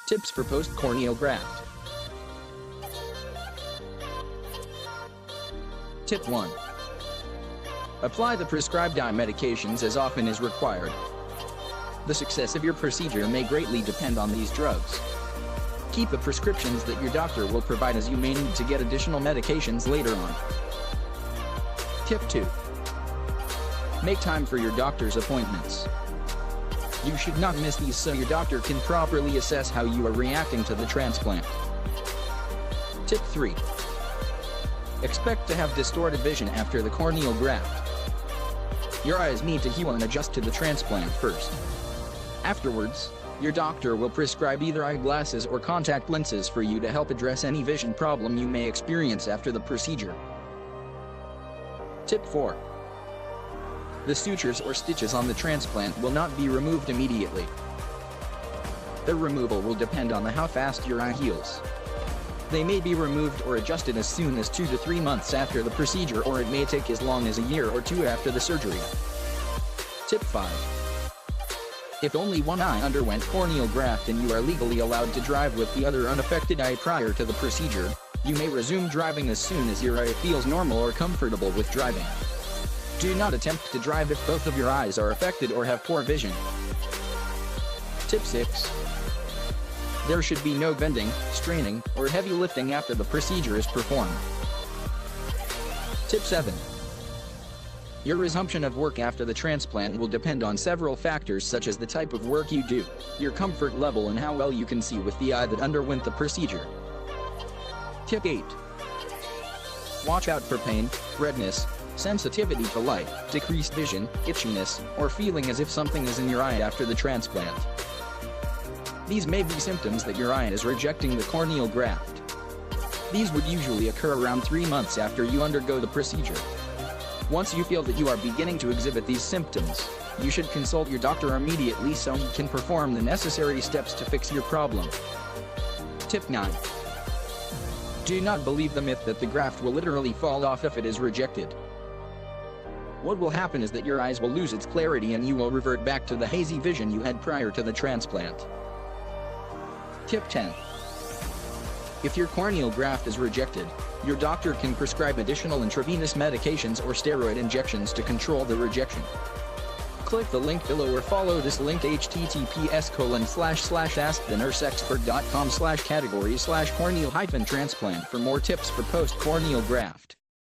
Tips for post-corneal graft. Tip 1. Apply the prescribed eye medications as often as required. The success of your procedure may greatly depend on these drugs. Keep the prescriptions that your doctor will provide, as you may need to get additional medications later on. Tip 2. Make time for your doctor's appointments. You should not miss these so your doctor can properly assess how you are reacting to the transplant. Tip 3. Expect to have distorted vision after the corneal graft. Your eyes need to heal and adjust to the transplant first. Afterwards, your doctor will prescribe either eyeglasses or contact lenses for you to help address any vision problem you may experience after the procedure. Tip 4. The sutures or stitches on the transplant will not be removed immediately. Their removal will depend on how fast your eye heals. They may be removed or adjusted as soon as 2 to 3 months after the procedure, or it may take as long as a year or 2 after the surgery. Tip 5. If only one eye underwent corneal graft and you are legally allowed to drive with the other unaffected eye prior to the procedure, you may resume driving as soon as your eye feels normal or comfortable with driving. Do not attempt to drive if both of your eyes are affected or have poor vision. Tip 6. There should be no bending, straining, or heavy lifting after the procedure is performed. Tip 7. Your resumption of work after the transplant will depend on several factors, such as the type of work you do, your comfort level, and how well you can see with the eye that underwent the procedure. Tip 8. Watch out for pain, redness, sensitivity to light, decreased vision, itchiness, or feeling as if something is in your eye after the transplant. These may be symptoms that your eye is rejecting the corneal graft. These would usually occur around 3 months after you undergo the procedure. Once you feel that you are beginning to exhibit these symptoms, you should consult your doctor immediately so he can perform the necessary steps to fix your problem. Tip 9. Do not believe the myth that the graft will literally fall off if it is rejected. What will happen is that your eyes will lose its clarity and you will revert back to the hazy vision you had prior to the transplant. Tip 10. If your corneal graft is rejected, your doctor can prescribe additional intravenous medications or steroid injections to control the rejection. Click the link below or follow this link https://askthenurseexpert.com/category/corneal-transplant for more tips for post-corneal graft.